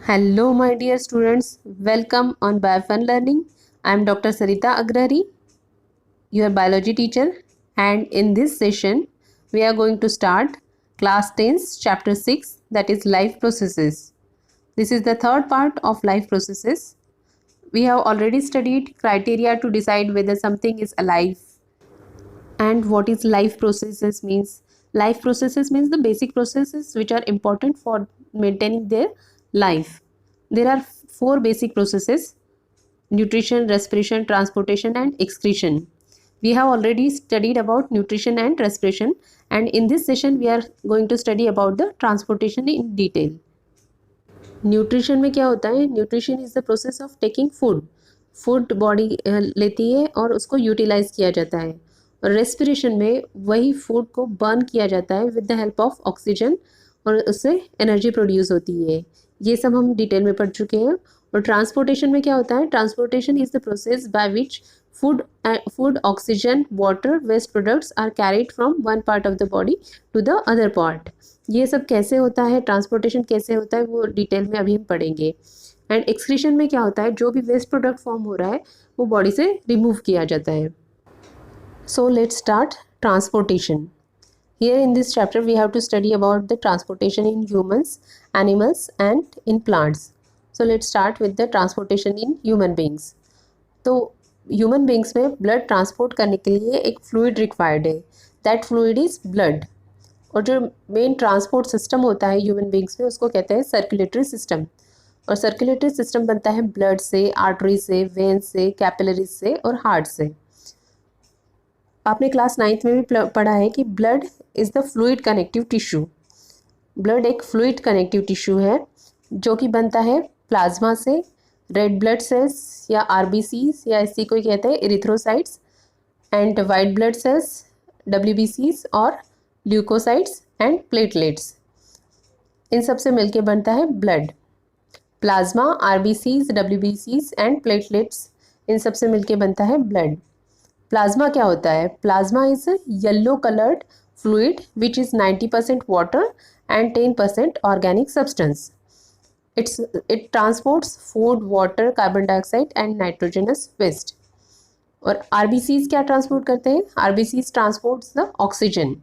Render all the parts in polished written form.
Hello, my dear students. Welcome on BioFun Learning. I am Dr. Sarita Agrari, your biology teacher, and in this session, we are going to start class 10's chapter 6, that is life processes. This is the third part of life processes. We have already studied criteria to decide whether something is alive and what is life processes means. Life processes means the basic processes which are important for maintaining their life. There are four basic processes: nutrition, respiration, transportation and excretion. We have already studied about nutrition and respiration, and in this session we are going to study about the transportation in detail. Nutrition में क्या होता है? Nutrition is the process of taking food. Food body लेती है और उसको utilise किया जाता है. और रेस्पिरेशन में वही फूड को बर्न किया जाता है with the help of oxygen और उससे एनर्जी प्रोड्यूस होती है. ये सब हम डिटेल में पढ़ चुके हैं. और ट्रांसपोर्टेशन में क्या होता है? Transportation is the process by which food, oxygen, water, waste products are carried from one part of the body to the other part. ये सब कैसे होता है, ट्रांसपोर्टेशन कैसे होता है, वो डिटेल में अभी हम पढ़ेंगे. एंड एक्सक्रीशन में क्या होता है? जो भी वेस्ट प्रोडक्ट फॉर्म हो रहा है वो बॉडी से रिमूव किया जाता है. So let's start transportation. Here in this chapter we have to study about the transportation in humans, animals and in plants. So let's start with the transportation in human beings. तो human beings में blood transport करने के लिए एक fluid required है. That fluid is blood. और जो main transport system होता है ह्यूमन बींग्स में उसको कहते हैं सर्कुलेटरी सिस्टम. और सर्कुलेटरी सिस्टम बनता है ब्लड से, आर्टरी से, वेन से, कैपिलरीज से और हार्ट से. आपने क्लास 9th में भी पढ़ा है कि blood is the fluid connective tissue. Blood एक फ्लूइड कनेक्टिव टिश्यू है जो कि बनता है प्लाज्मा से, रेड ब्लड सेल्स या आरबीसीज या इसी को कहते हैं erythrocytes, and white blood cells डब्ल्यूबीसीज और ल्यूकोसाइट्स एंड प्लेटलेट्स. इन सब से मिलके बनता है ब्लड. प्लाज्मा, आरबीसीज, डब्ल्यूबीसीज एंड प्लेटलेट्स, इन सब से मिलके बनता है ब्लड. प्लाज्मा क्या होता है? Plasma is yellow coloured fluid which is 90% water and 10% organic substance. It transports food, water, carbon dioxide and nitrogenous waste. और RBCs क्या ट्रांसपोर्ट करते हैं? RBCs transports the oxygen.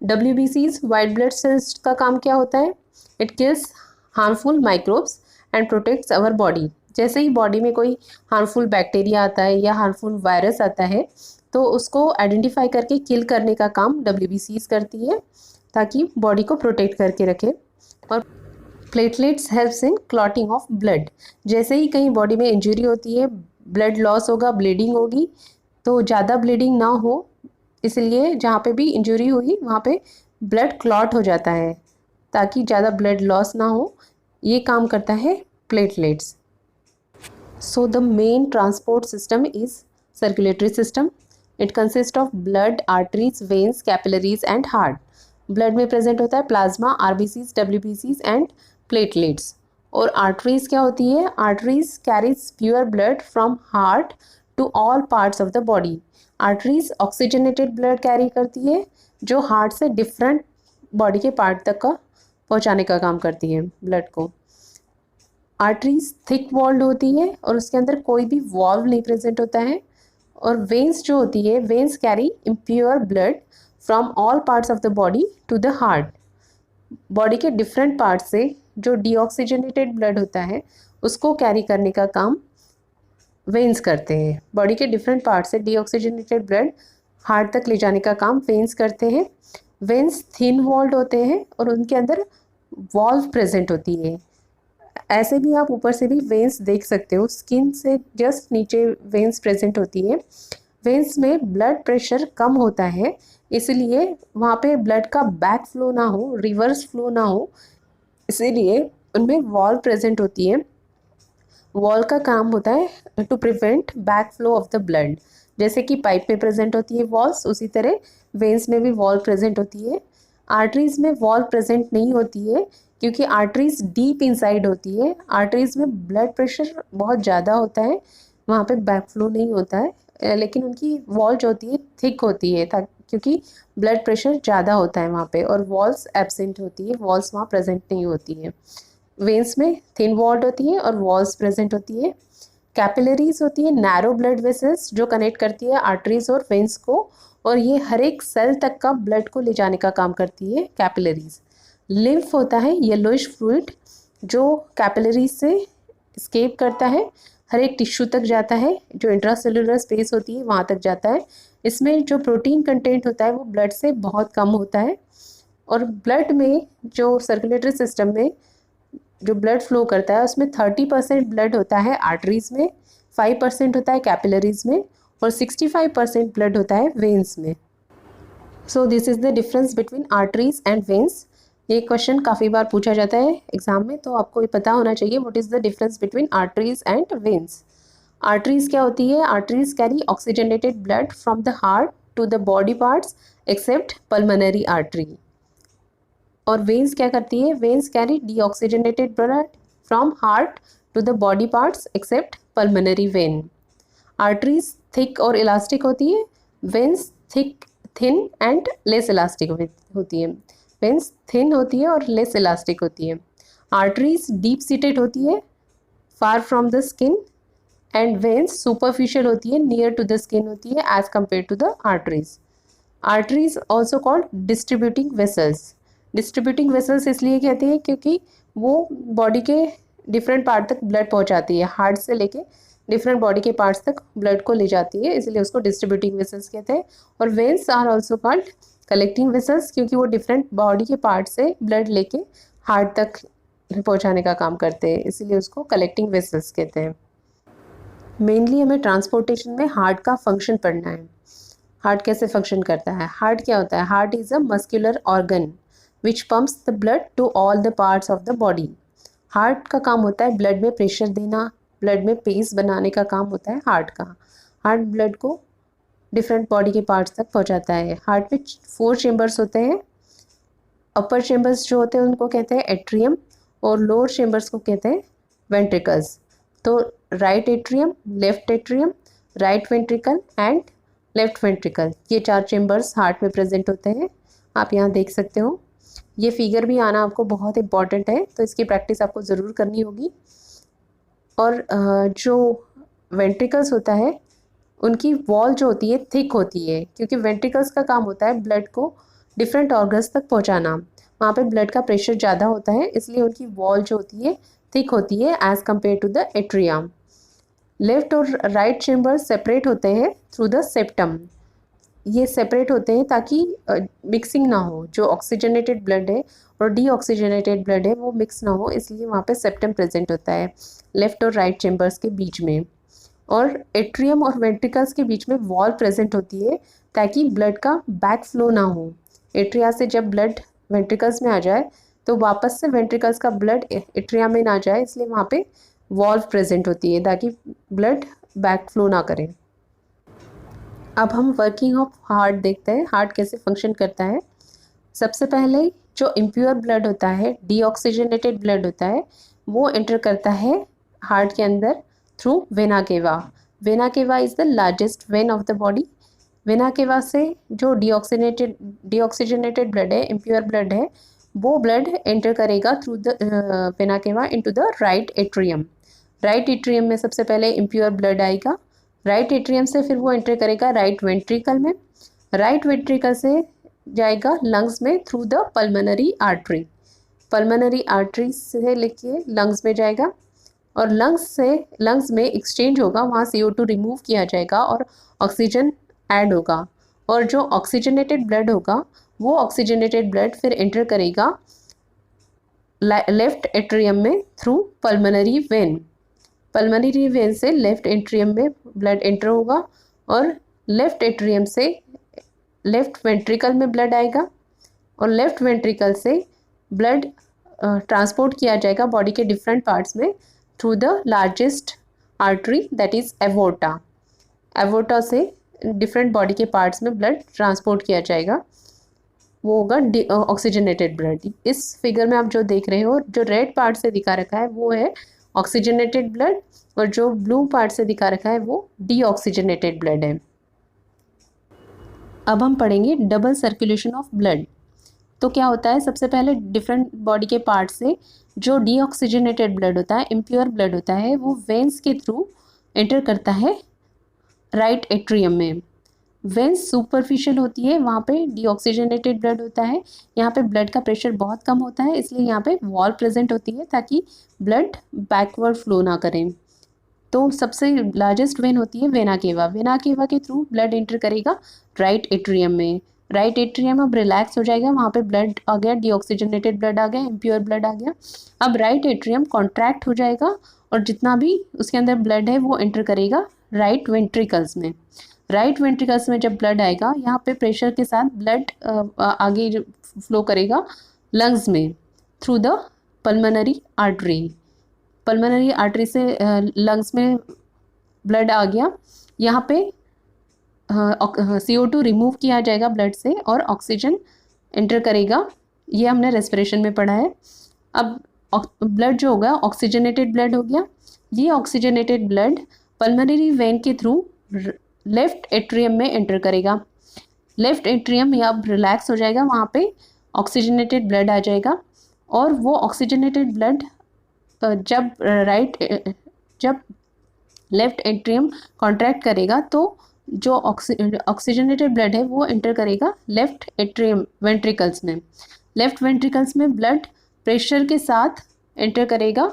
WBCs, white blood cells का काम क्या होता है? It kills harmful microbes and protects our body. जैसे ही बॉडी में कोई हार्मफुल बैक्टीरिया आता है या हार्मफुल वायरस आता है तो उसको आइडेंटिफाई करके किल करने का काम WBCs करती है ताकि बॉडी को प्रोटेक्ट करके रखे. और platelets helps in clotting of blood. जैसे ही कहीं बॉडी में इंजरी होती है, ब्लड लॉस होगा, ब्लीडिंग होगी, तो ज़्यादा ब्लीडिंग ना हो इसलिए जहाँ पे भी इंजरी हुई वहाँ पे ब्लड क्लॉट हो जाता है ताकि ज़्यादा ब्लड लॉस ना हो. ये काम करता है platelets. So the main transport system is circulatory system. It consist of blood, arteries, veins, capillaries and heart. Blood में प्रेजेंट होता है प्लाज्मा, आरबीसीज, डब्ल्यूबीसीज एंड प्लेटलेट्स. और आर्टरीज क्या होती है? Arteries carries pure blood from heart to all parts of the body. Arteries oxygenated blood carry करती है जो हार्ट से डिफरेंट बॉडी के पार्ट तक का पहुंचाने का काम करती है ब्लड को. आर्टरीज थिक वॉल्ड होती है और उसके अंदर कोई भी वॉल्व नहीं प्रेजेंट होता है. और वेन्स जो होती है, veins carry impure blood from all parts of the body to the heart. Body के डिफरेंट पार्ट से जो डीऑक्सीजनेटेड ब्लड होता है उसको कैरी करने का काम वेन्स करते हैं. बॉडी के डिफरेंट पार्ट से डीऑक्सीजनेटेड ब्लड हार्ट तक ले जाने का काम वेन्स करते हैं. वेन्स थिन वॉल्ड होते हैं और उनके अंदर वॉल्व प्रेजेंट होती है. ऐसे भी आप ऊपर से भी वेन्स देख सकते हो, स्किन से जस्ट नीचे वेन्स प्रेजेंट होती है. वेन्स में ब्लड प्रेशर कम होता है इसलिए वहाँ पे ब्लड का बैक फ्लो ना हो, रिवर्स फ्लो ना हो, इसीलिए उनमें वॉल प्रेजेंट होती है. वॉल का काम होता है to prevent back flow of the blood. जैसे कि पाइप में प्रेजेंट होती है वॉल्स, उसी तरह वेन्स में भी वॉल प्रेजेंट होती है. आर्टरीज में वॉल प्रेजेंट नहीं होती है क्योंकि आर्टरीज डीप इनसाइड होती है. आर्टरीज में ब्लड प्रेशर बहुत ज़्यादा होता है, वहाँ पे बैक फ्लो नहीं होता है, लेकिन उनकी वॉल जो होती है थिक होती है क्योंकि ब्लड प्रेशर ज़्यादा होता है वहाँ पे. और वॉल्स एब्सेंट होती है, वॉल्स वहाँ प्रेजेंट नहीं होती है. वेन्स में थिन वॉल्ड होती है और वॉल्स प्रेजेंट होती है। कैपिलरीज होती है नैरो ब्लड वेसल्स जो कनेक्ट करती है आर्टरीज और वेन्स को, और ये हर एक सेल तक का ब्लड को ले जाने का काम करती है कैपिलरीज। लिम्फ होता है येलोइश फ्लूइड जो कैपिलरीज से स्केप करता है, हर एक टिश्यू तक जाता है, जो इंट्रासेलुलर स्पेस होती है वहाँ तक जाता है। इसमें जो प्रोटीन कंटेंट होता है वो ब्लड से बहुत कम होता है, और ब्लड में जो सर्कुलेटरी सिस्टम में जो ब्लड फ्लो करता है उसमें 30% ब्लड होता है आर्टरीज में, 5% होता है कैपिलरीज में, और 65% ब्लड होता है वेन्स में। So this is the difference between arteries and veins. ये क्वेश्चन काफ़ी बार पूछा जाता है एग्जाम में, तो आपको ये पता होना चाहिए what is the difference between arteries and veins. Arteries क्या होती है? Arteries carry oxygenated blood from the heart to the body parts except pulmonary artery. और वेन्स क्या करती है? Veins carry deoxygenated blood from heart to the body parts except pulmonary vein. Arteries thick और elastic होती है, veins thin and less elastic होती है। Veins thin होती है और लेस इलास्टिक होती है। आर्टरीज डीप सीटेड होती है far from the skin, and veins superficial होती है नियर टू द स्किन होती है as compare to the arteries. Arteries also called distributing vessels. Distributing vessels इसलिए कहते हैं क्योंकि वो बॉडी के डिफरेंट पार्ट तक ब्लड पहुंचाती है, हार्ट से लेके डिफरेंट बॉडी के पार्ट्स तक ब्लड को ले जाती है, इसलिए उसको डिस्ट्रीब्यूटिंग वेसल्स कहते हैं। और veins are also called collecting vessels क्योंकि वो डिफरेंट बॉडी के पार्ट से ब्लड लेके हार्ट तक पहुंचाने का काम करते हैं, इसीलिए उसको कलेक्टिंग वेसल्स कहते हैं। मेनली हमें ट्रांसपोर्टेशन में हार्ट का फंक्शन पढ़ना है। हार्ट कैसे फंक्शन करता है? हार्ट क्या होता है? Heart is a muscular organ which pumps the blood to all the parts of the body. Heart का काम होता है ब्लड में प्रेशर देना, ब्लड में पेस बनाने का काम होता है हार्ट का। हार्ट ब्लड को डिफरेंट बॉडी के पार्ट्स तक पहुंचाता है। हार्ट में 4 चेम्बर्स होते हैं। अपर चेम्बर्स जो होते हैं उनको कहते हैं एट्रियम, और लोअर चेम्बर्स को कहते हैं वेंट्रिकल्स। तो right atrium, left atrium, right ventricle and left ventricle, ये 4 चेम्बर्स हार्ट में प्रेजेंट होते हैं। आप यहाँ देख सकते हो। ये फिगर भी आना आपको बहुत इंपॉर्टेंट है, तो इसकी प्रैक्टिस आपको ज़रूर करनी होगी। और जो वेंट्रिकल्स होता है उनकी वॉल जो होती है थिक होती है, क्योंकि वेंट्रिकल्स का काम होता है ब्लड को डिफरेंट ऑर्गन्स तक पहुंचाना। वहाँ पे ब्लड का प्रेशर ज़्यादा होता है, इसलिए उनकी वॉल जो होती है थिक होती है as compare to the atrium. Left और राइट चेम्बर सेपरेट होते हैं थ्रू द सेप्टम। ये सेपरेट होते हैं ताकि मिक्सिंग ना हो, जो ऑक्सीजनेटेड ब्लड है और डीऑक्सीजनेटेड ब्लड है वो मिक्स ना हो, इसलिए वहाँ पे सेप्टम प्रेजेंट होता है लेफ्ट और राइट चेम्बर्स के बीच में। और एट्रियम और वेंट्रिकल्स के बीच में वॉल प्रेजेंट होती है ताकि ब्लड का बैक फ्लो ना हो। एट्रिया से जब ब्लड वेंट्रिकल्स में आ जाए तो वापस से वेंट्रिकल्स का ब्लड एट्रिया में ना जाए, इसलिए वहाँ पे वॉल्व प्रेजेंट होती है ताकि ब्लड बैक फ्लो ना करे। अब हम वर्किंग ऑफ हार्ट देखते हैं, हार्ट कैसे फंक्शन करता है। सबसे पहले जो इम्प्योर ब्लड होता है, डीऑक्सीजनेटेड ब्लड होता है, वो एंटर करता है हार्ट के अंदर through vena cava. Vena cava is the largest when of the body. Vena cava से जो डीऑक्सीजनेटेड ब्लड है, इम्प्योर ब्लड है, वो ब्लड एंटर करेगा through the vena cava into the right atrium. Right atrium में सबसे पहले इम्प्योर ब्लड आएगा। राइट एट्रियम से फिर वो एंटर करेगा राइट वेंट्रिकल में। राइट वेंट्रिकल से जाएगा लंग्स में through the pulmonary artery. Pulmonary artery से लेके लंग्स में जाएगा, और लंग्स में एक्सचेंज होगा, वहाँ CO2 रिमूव किया जाएगा और ऑक्सीजन ऐड होगा। और जो ऑक्सीजनेटेड ब्लड होगा वो ऑक्सीजनेटेड ब्लड फिर एंटर करेगा लेफ्ट एट्रियम में through pulmonary vein. Pulmonary vein से लेफ्ट एट्रियम में ब्लड एंटर होगा, और लेफ्ट एट्रियम से लेफ्ट वेंट्रिकल में ब्लड आएगा, और लेफ्ट वेंट्रिकल से ब्लड ट्रांसपोर्ट किया जाएगा बॉडी के डिफरेंट पार्ट्स में through the largest artery that is aorta. Aorta से डिफरेंट बॉडी के पार्ट्स में ब्लड ट्रांसपोर्ट किया जाएगा, वो होगा ऑक्सीजनेटेड ब्लड। इस फिगर में आप जो देख रहे हो, जो रेड पार्ट से दिखा रखा है वो है ऑक्सीजनेटेड ब्लड, और जो ब्लू पार्ट से दिखा रखा है वो डीऑक्सीजनेटेड ब्लड है। अब हम पढ़ेंगे डबल सर्कुलेशन ऑफ ब्लड। तो क्या होता है, सबसे पहले डिफरेंट बॉडी के पार्ट से जो डीऑक्सीजनेटेड ब्लड होता है, इम्प्योर ब्लड होता है, वो वेंस के थ्रू एंटर करता है राइट एट्रियम में। वेंस सुपरफिशियल होती है, वहाँ पे डीऑक्सीजनेटेड ब्लड होता है, यहाँ पे ब्लड का प्रेशर बहुत कम होता है, इसलिए यहाँ पे वॉल प्रेजेंट होती है ताकि ब्लड बैकवर्ड फ्लो ना करें। तो सबसे लार्जेस्ट वेन होती है वेना केवा। वेना केवा के थ्रू ब्लड एंटर करेगा राइट एट्रियम में। राइट एट्रियम अब रिलैक्स हो जाएगा, वहाँ पे ब्लड आ गया, डीऑक्सीजनेटेड ब्लड आ गया, इम्प्योर ब्लड आ गया। अब राइट एट्रियम कॉन्ट्रैक्ट हो जाएगा और जितना भी उसके अंदर ब्लड है वो एंटर करेगा राइट वेंट्रिकल्स में। राइट वेंट्रिकल्स में जब ब्लड आएगा, यहाँ पे प्रेशर के साथ ब्लड आगे फ्लो करेगा लंग्स में through the pulmonary artery. Pulmonary artery से लंग्स में ब्लड आ गया, यहाँ पे CO2 रिमूव किया जाएगा ब्लड से और ऑक्सीजन एंटर करेगा। ये हमने रेस्पिरेशन में पढ़ा है। अब ब्लड जो होगा ऑक्सीजनेटेड ब्लड हो गया। ये ऑक्सीजनेटेड ब्लड पल्मोनरी वेन के थ्रू लेफ्ट एट्रियम में एंटर करेगा। लेफ्ट एट्रियम या अब रिलैक्स हो जाएगा, वहाँ पे ऑक्सीजनेटेड ब्लड आ जाएगा और वो ऑक्सीजनेटेड ब्लड जब लेफ्ट एट्रियम कॉन्ट्रैक्ट करेगा तो जो ऑक्सीजनेटेड ब्लड है वो एंटर करेगा लेफ्ट एट्रियम वेंट्रिकल्स में। लेफ्ट वेंट्रिकल्स में ब्लड प्रेशर के साथ एंटर करेगा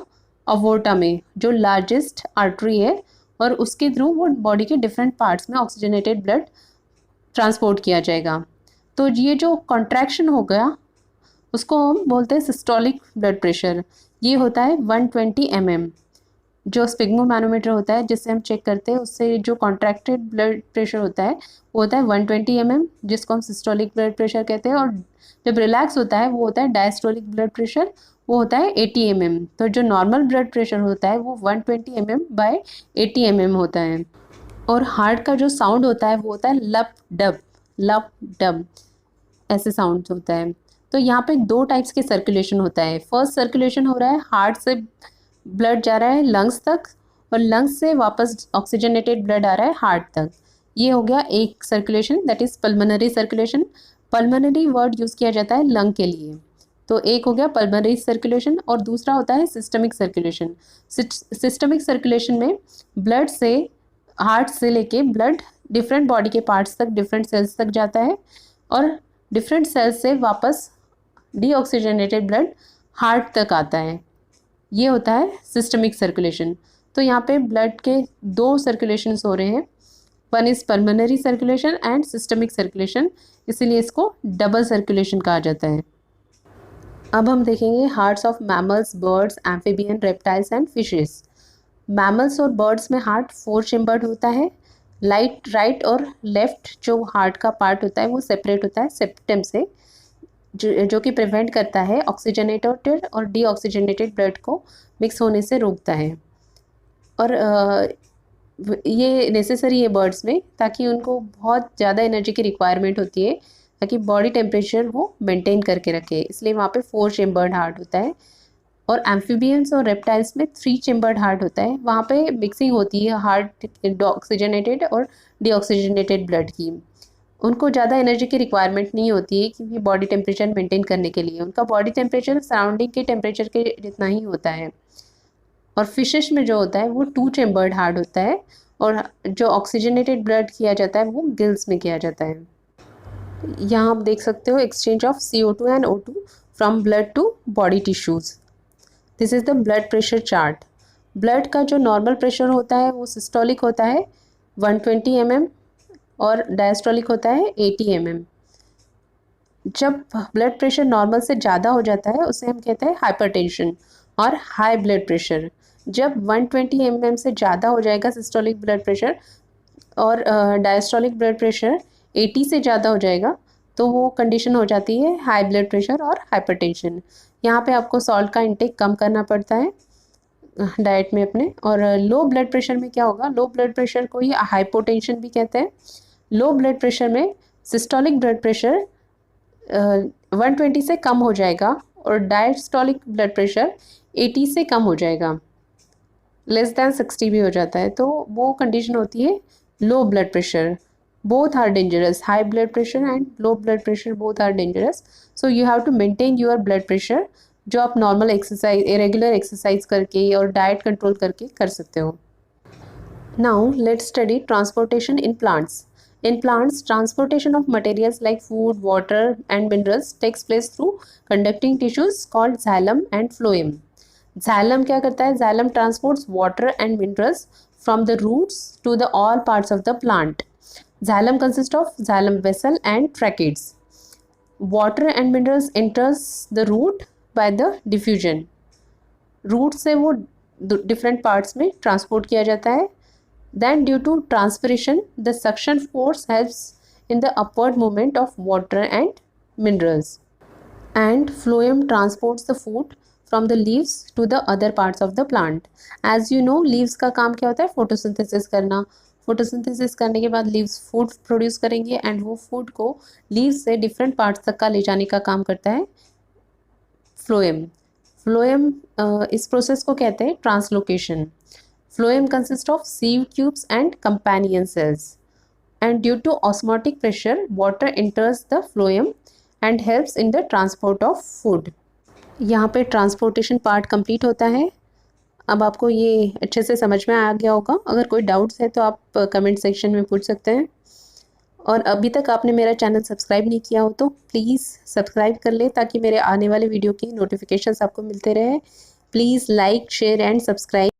अवोर्टा में, जो लार्जेस्ट आर्टरी है, और उसके थ्रू वो बॉडी के डिफरेंट पार्ट्स में ऑक्सीजनेटेड ब्लड ट्रांसपोर्ट किया जाएगा। तो ये जो कॉन्ट्रैक्शन हो गया उसको हम बोलते हैं सिस्टोलिक ब्लड प्रेशर। ये होता है 120 mm। जो स्पिग्मोमैनोमीटर होता है जिससे हम चेक करते हैं, उससे जो कॉन्ट्रैक्टेड ब्लड प्रेशर होता है वो होता है 120 mm, जिसको हम सिस्टोलिक ब्लड प्रेशर कहते हैं। और जब रिलैक्स होता है वो होता है डायस्टोलिक ब्लड प्रेशर, वो होता है 80 mm। तो जो नॉर्मल ब्लड प्रेशर होता है वो 120 mm बाय 80 mm होता है। और हार्ट का जो साउंड होता है वो होता है लप डब, ऐसे साउंड होता है। तो यहाँ पे दो टाइप्स के सर्कुलेशन होता है। फर्स्ट सर्कुलेशन हो रहा है, हार्ट से ब्लड जा रहा है लंग्स तक और लंग्स से वापस ऑक्सीजनेटेड ब्लड आ रहा है हार्ट तक। ये हो गया एक circulation, that is pulmonary circulation. Pulmonary word use किया जाता है लंग के लिए। तो एक हो गया पल्मोनरी सर्कुलेशन और दूसरा होता है सिस्टमिक सर्कुलेशन। सिस्टमिक सर्कुलेशन में ब्लड से, हार्ट से लेके ब्लड डिफरेंट बॉडी के पार्ट्स तक, डिफरेंट सेल्स तक जाता है और डिफरेंट सेल्स से वापस डीऑक्सीजनेटेड ब्लड हार्ट तक आता है। ये होता है सिस्टमिक सर्कुलेशन। तो यहाँ पे ब्लड के दो सर्कुलेशंस हो रहे हैं, one is pulmonary circulation and systemic circulation, इसीलिए इसको डबल सर्कुलेशन कहा जाता है। अब हम देखेंगे hearts of mammals, birds, amphibian, reptiles and fishes. Mammals और बर्ड्स में हार्ट 4 चेम्बर्ड होता है। राइट और लेफ्ट जो हार्ट का पार्ट होता है वो सेपरेट होता है सेप्टम से, जो कि प्रिवेंट करता है ऑक्सीजनेटेड और डीऑक्सीजनेटेड ब्लड को मिक्स होने से रोकता है। और ये नेसेसरी है बर्ड्स में, ताकि उनको बहुत ज़्यादा एनर्जी की रिक्वायरमेंट होती है ताकि बॉडी टेम्परेचर वो मेंटेन करके रखे, इसलिए वहाँ पे 4 चेम्बर्ड हार्ट होता है। और एम्फीबियंस और रेप्टाइल्स में 3 चेम्बर्ड हार्ट होता है, वहाँ पे मिक्सिंग होती है हार्ट ऑक्सीजनेटेड और डीऑक्सीजनेटेड ब्लड की। उनको ज़्यादा एनर्जी की रिक्वायरमेंट नहीं होती है क्योंकि बॉडी टेम्परेचर मेंटेन करने के लिए उनका बॉडी टेम्परेचर सराउंडिंग के टेम्परेचर के जितना ही होता है। और फिशेस में जो होता है वो 2 चेम्बर्ड हार्ट होता है और जो ऑक्सीजनेटेड ब्लड किया जाता है वो गिल्स में किया जाता है। यहाँ आप देख सकते हो exchange of CO2 and O2 from blood to body tissues. This is the blood pressure chart. Blood का जो नॉर्मल प्रेशर होता है वो सिस्टोलिक होता है 120 mm और डायस्टोलिक होता है 80 mm। जब ब्लड प्रेशर नॉर्मल से ज़्यादा हो जाता है उसे हम कहते हैं हाइपरटेंशन और हाई ब्लड प्रेशर। जब 120 mm से ज़्यादा हो जाएगा सिस्टोलिक ब्लड प्रेशर और डायस्टोलिक ब्लड प्रेशर 80 से ज़्यादा हो जाएगा तो वो कंडीशन हो जाती है हाई ब्लड प्रेशर और हाइपरटेंशन। यहाँ पे आपको सॉल्ट का इंटेक कम करना पड़ता है डाइट में अपने। और लो ब्लड प्रेशर में क्या होगा, लो ब्लड प्रेशर को ही हाइपोटेंशन भी कहते हैं। लो ब्लड प्रेशर में सिस्टोलिक ब्लड प्रेशर 120 से कम हो जाएगा और डायस्टोलिक ब्लड प्रेशर 80 से कम हो जाएगा, लेस दैन 60 भी हो जाता है, तो वो कंडीशन होती है low blood pressure. both are dangerous. High blood pressure and low blood pressure both are dangerous. So you have to maintain your blood pressure, जो आप नॉर्मल एक्सरसाइज, रेगुलर एक्सरसाइज करके और डाइट कंट्रोल करके कर सकते हो. Now let's study transportation in plants. In plants, transportation of materials like food, water and minerals takes place through conducting tissues called xylem and phloem. Xylem क्या करता है? Xylem transports water and minerals from the roots to the all parts of the plant. Xylem consists of xylem vessel and tracheids. Water and minerals enters the root by the diffusion. Root से वो different parts में transport किया जाता है. Then due to transpiration, the suction force helps in the upward movement of water and minerals. And phloem transports the food from the leaves to the other parts of the plant. As you know, leaves का काम क्या होता है? Photosynthesis करना. Photosynthesis करने के बाद leaves food produce करेंगे एंड वो फूड को लीव्स से डिफरेंट पार्ट्स तक का ले जाने का काम करता है फ्लोएम. फ्लोएम इस प्रोसेस को कहते हैं translocation. Phloem consists of sieve tubes and companion cells. And due to osmotic pressure, water enters the phloem and helps in the transport of food. यहाँ पे ट्रांसपोर्टेशन पार्ट कंप्लीट होता है. अब आपको ये अच्छे से समझ में आ गया होगा. अगर कोई डाउट्स है तो आप कमेंट सेक्शन में पूछ सकते हैं. और अभी तक आपने मेरा चैनल सब्सक्राइब नहीं किया हो तो प्लीज़ सब्सक्राइब कर ले ताकि मेरे आने वाले वीडियो की नोटिफिकेशंस आपको मिलते रहे. Please like share and subscribe.